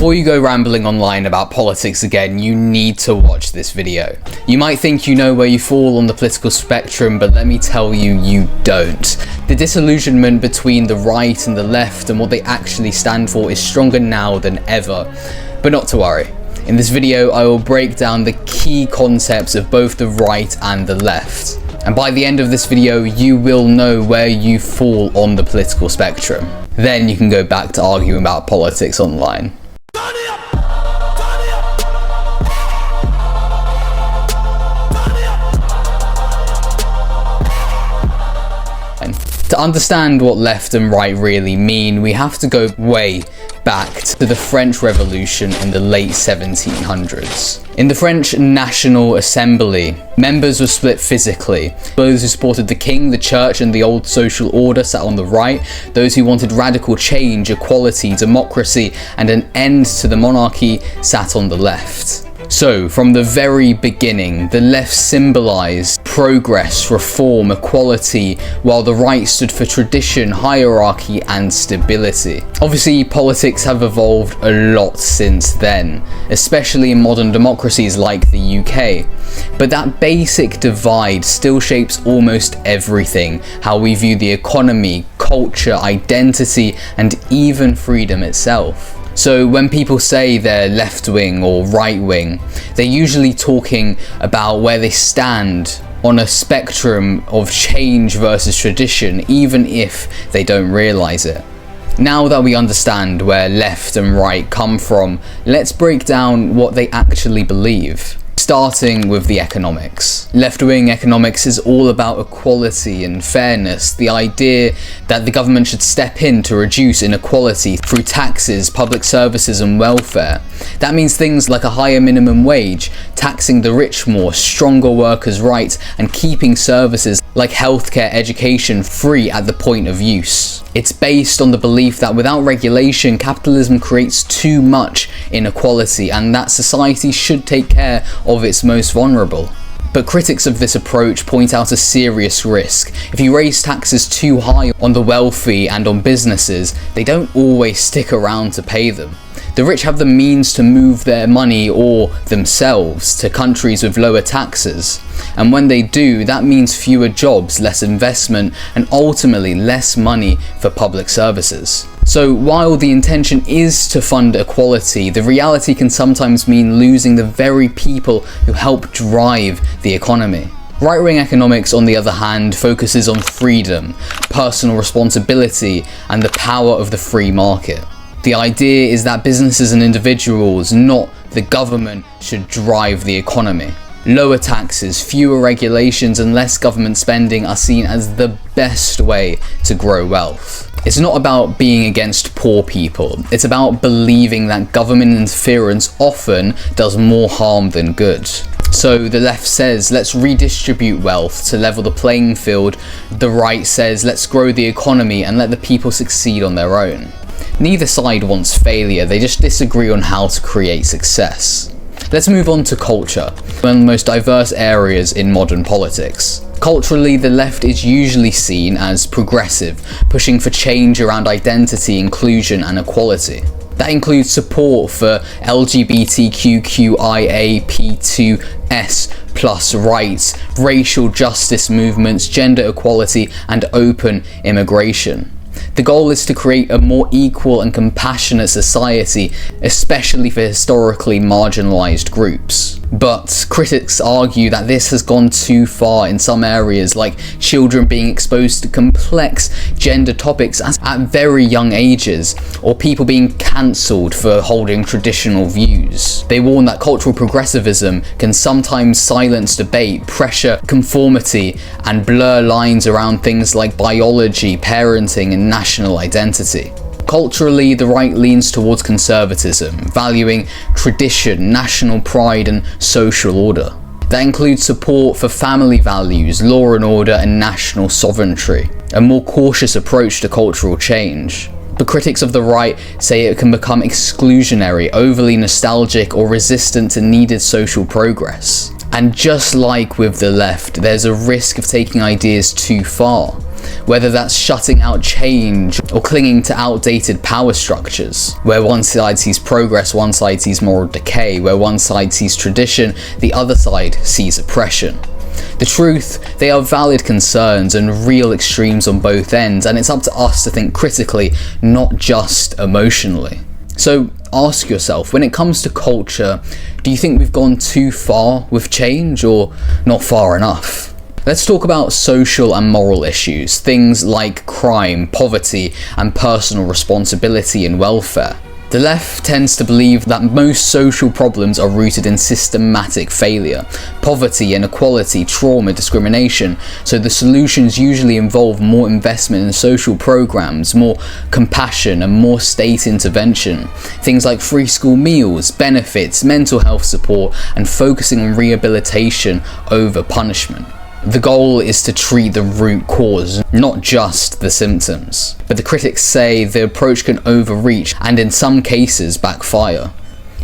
Before you go rambling online about politics again, you need to watch this video. You might think you know where you fall on the political spectrum, but let me tell you, you don't. The disillusionment between the right and the left and what they actually stand for is stronger now than ever. But not to worry. In this video, I will break down the key concepts of both the right and the left. And by the end of this video, you will know where you fall on the political spectrum. Then you can go back to arguing about politics online. To understand what left and right really mean, we have to go way back to the French Revolution in the late 1700s. In the French National Assembly, members were split physically. Those who supported the king, the church, and the old social order sat on the right. Those who wanted radical change, equality, democracy, and an end to the monarchy sat on the left. So, from the very beginning, the left symbolized progress, reform, equality, while the right stood for tradition, hierarchy, and stability. Obviously, politics have evolved a lot since then, especially in modern democracies like the UK. But that basic divide still shapes almost everything: how we view the economy, culture, identity, and even freedom itself. So when people say they're left-wing or right-wing, they're usually talking about where they stand on a spectrum of change versus tradition, even if they don't realize it. Now that we understand where left and right come from, let's break down what they actually believe. Starting with the economics. Left-wing economics is all about equality and fairness, the idea that the government should step in to reduce inequality through taxes, public services, and welfare. That means things like a higher minimum wage, taxing the rich more, stronger workers' rights, and keeping services like healthcare, education free at the point of use. It's based on the belief that without regulation, capitalism creates too much inequality and that society should take care of its most vulnerable. But critics of this approach point out a serious risk. If you raise taxes too high on the wealthy and on businesses, they don't always stick around to pay them. The rich have the means to move their money or themselves to countries with lower taxes. And when they do, that means fewer jobs, less investment, and ultimately less money for public services. So while the intention is to fund equality, the reality can sometimes mean losing the very people who help drive the economy. Right-wing economics, on the other hand, focuses on freedom, personal responsibility, and the power of the free market. The idea is that businesses and individuals, not the government, should drive the economy. Lower taxes, fewer regulations, and less government spending are seen as the best way to grow wealth. It's not about being against poor people. It's about believing that government interference often does more harm than good. So the left says, let's redistribute wealth to level the playing field. The right says, let's grow the economy and let the people succeed on their own. Neither side wants failure, they just disagree on how to create success. Let's move on to culture, one of the most diverse areas in modern politics. Culturally, the left is usually seen as progressive, pushing for change around identity, inclusion, and equality. That includes support for LGBTQIAP2S+ rights, racial justice movements, gender equality, and open immigration. The goal is to create a more equal and compassionate society, especially for historically marginalized groups. But critics argue that this has gone too far in some areas, like children being exposed to complex gender topics at very young ages, or people being cancelled for holding traditional views. They warn that cultural progressivism can sometimes silence debate, pressure conformity, and blur lines around things like biology, parenting, and national identity. Culturally, the right leans towards conservatism, valuing tradition, national pride, and social order. That includes support for family values, law and order, and national sovereignty, a more cautious approach to cultural change. But critics of the right say it can become exclusionary, overly nostalgic, or resistant to needed social progress. And just like with the left, there's a risk of taking ideas too far. whether that's shutting out change or clinging to outdated power structures, where one side sees progress, one side sees moral decay, where one side sees tradition, the other side sees oppression. The truth, they are valid concerns and real extremes on both ends, and it's up to us to think critically, not just emotionally. So ask yourself, when it comes to culture, do you think we've gone too far with change or not far enough? Let's talk about social and moral issues, things like crime, poverty, and personal responsibility and welfare. The left tends to believe that most social problems are rooted in systematic failure, poverty, inequality, trauma, discrimination, so the solutions usually involve more investment in social programs, more compassion, and more state intervention. Things like free school meals, benefits, mental health support, and focusing on rehabilitation over punishment. The goal is to treat the root cause, not just the symptoms. But the critics say the approach can overreach and in some cases backfire.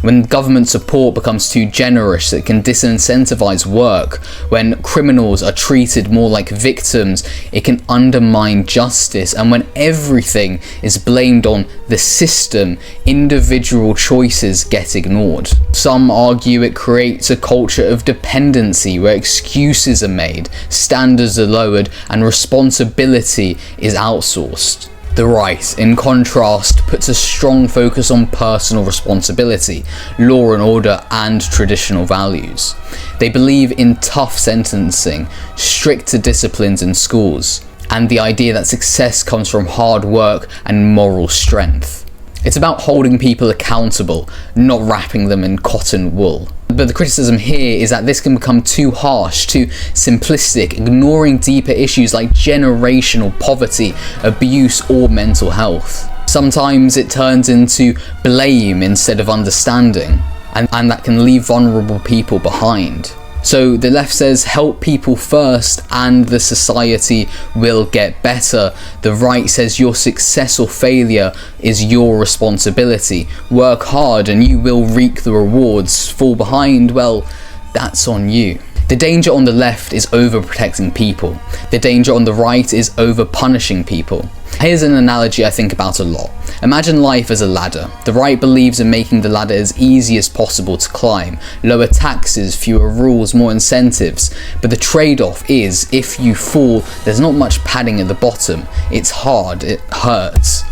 When government support becomes too generous, it can disincentivize work. When criminals are treated more like victims, it can undermine justice. And when everything is blamed on the system, individual choices get ignored. Some argue it creates a culture of dependency where excuses are made, standards are lowered, and responsibility is outsourced. The right, in contrast, puts a strong focus on personal responsibility, law and order, and traditional values. They believe in tough sentencing, stricter disciplines in schools, and the idea that success comes from hard work and moral strength. It's about holding people accountable, not wrapping them in cotton wool. But the criticism here is that this can become too harsh, too simplistic, ignoring deeper issues like generational poverty, abuse, or mental health. Sometimes it turns into blame instead of understanding, and that can leave vulnerable people behind. So the left says help people first and the society will get better. The right says your success or failure is your responsibility. Work hard and you will reap the rewards. Fall behind, well, that's on you. The danger on the left is overprotecting people. The danger on the right is over-punishing people. Here's an analogy I think about a lot. Imagine life as a ladder. The right believes in making the ladder as easy as possible to climb. Lower taxes, fewer rules, more incentives. But the trade-off is, if you fall, there's not much padding at the bottom. It's hard, it hurts.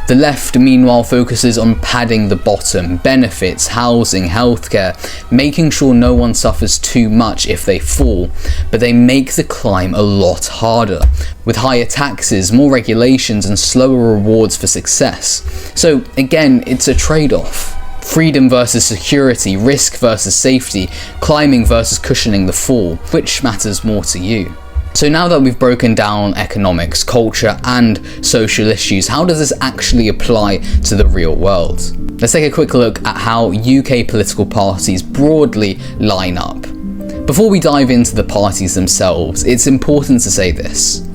The left, meanwhile, focuses on padding the bottom, benefits, housing, healthcare, making sure no one suffers too much if they fall, but they make the climb a lot harder, with higher taxes, more regulations, and slower rewards for success. So again, it's a trade-off. Freedom versus security, risk versus safety, climbing versus cushioning the fall. Which matters more to you? So now that we've broken down economics, culture, and social issues, how does this actually apply to the real world? Let's take a quick look at how UK political parties broadly line up. Before we dive into the parties themselves, it's important to say this.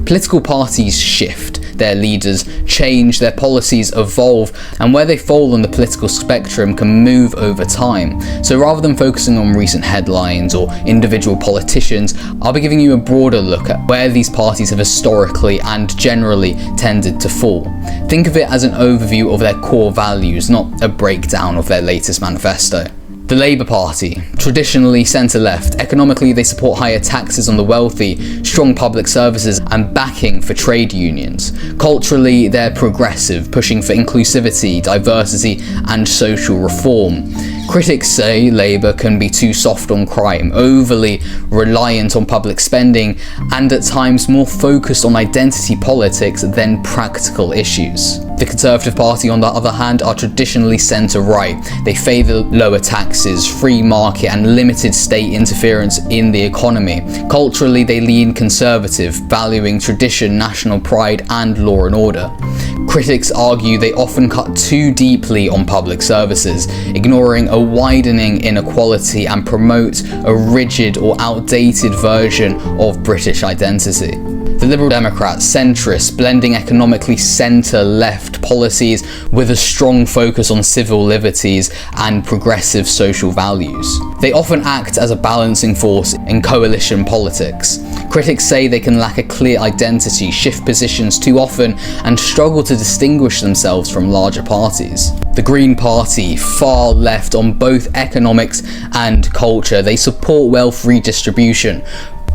Political parties shift, their leaders change, their policies evolve, and where they fall on the political spectrum can move over time. So rather than focusing on recent headlines or individual politicians, I'll be giving you a broader look at where these parties have historically and generally tended to fall. Think of it as an overview of their core values, not a breakdown of their latest manifesto. The Labour Party, traditionally centre-left, economically they support higher taxes on the wealthy, strong public services and backing for trade unions. Culturally they're progressive, pushing for inclusivity, diversity and social reform. Critics say Labour can be too soft on crime, overly reliant on public spending and at times more focused on identity politics than practical issues. The Conservative Party, on the other hand, are traditionally centre-right. They favour lower taxes, free market and limited state interference in the economy. Culturally, they lean conservative, valuing tradition, national pride and law and order. Critics argue they often cut too deeply on public services, ignoring a widening inequality and promote a rigid or outdated version of British identity. The Liberal Democrats, centrists, blending economically centre-left policies with a strong focus on civil liberties and progressive social values. They often act as a balancing force in coalition politics. Critics say they can lack a clear identity, shift positions too often, and struggle to distinguish themselves from larger parties. The Green Party, far left on both economics and culture, they support wealth redistribution,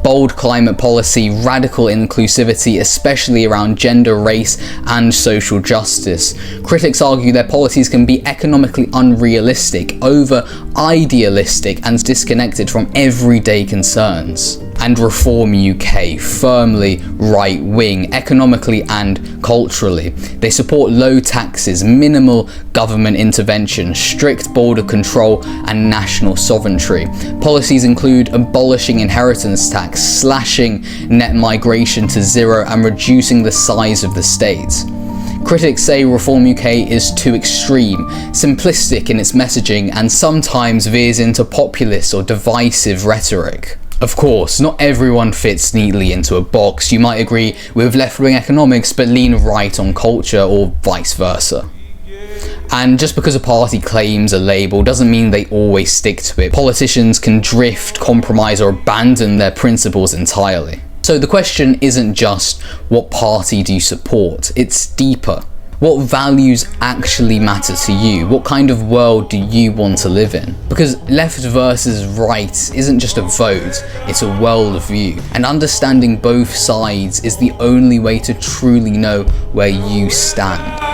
bold climate policy, radical inclusivity, especially around gender, race, and social justice. Critics argue their policies can be economically unrealistic, over-idealistic, and disconnected from everyday concerns. And Reform UK, firmly right-wing, economically and culturally. They support low taxes, minimal government intervention, strict border control, and national sovereignty. Policies include abolishing inheritance tax, slashing net migration to zero, and reducing the size of the state. Critics say Reform UK is too extreme, simplistic in its messaging, and sometimes veers into populist or divisive rhetoric. Of course, not everyone fits neatly into a box. You might agree with left-wing economics but lean right on culture, or vice versa. And just because a party claims a label doesn't mean they always stick to it. Politicians can drift, compromise, or abandon their principles entirely. So the question isn't just what party do you support, it's deeper. What values actually matter to you? What kind of world do you want to live in? Because left versus right isn't just a vote, it's a worldview. And understanding both sides is the only way to truly know where you stand.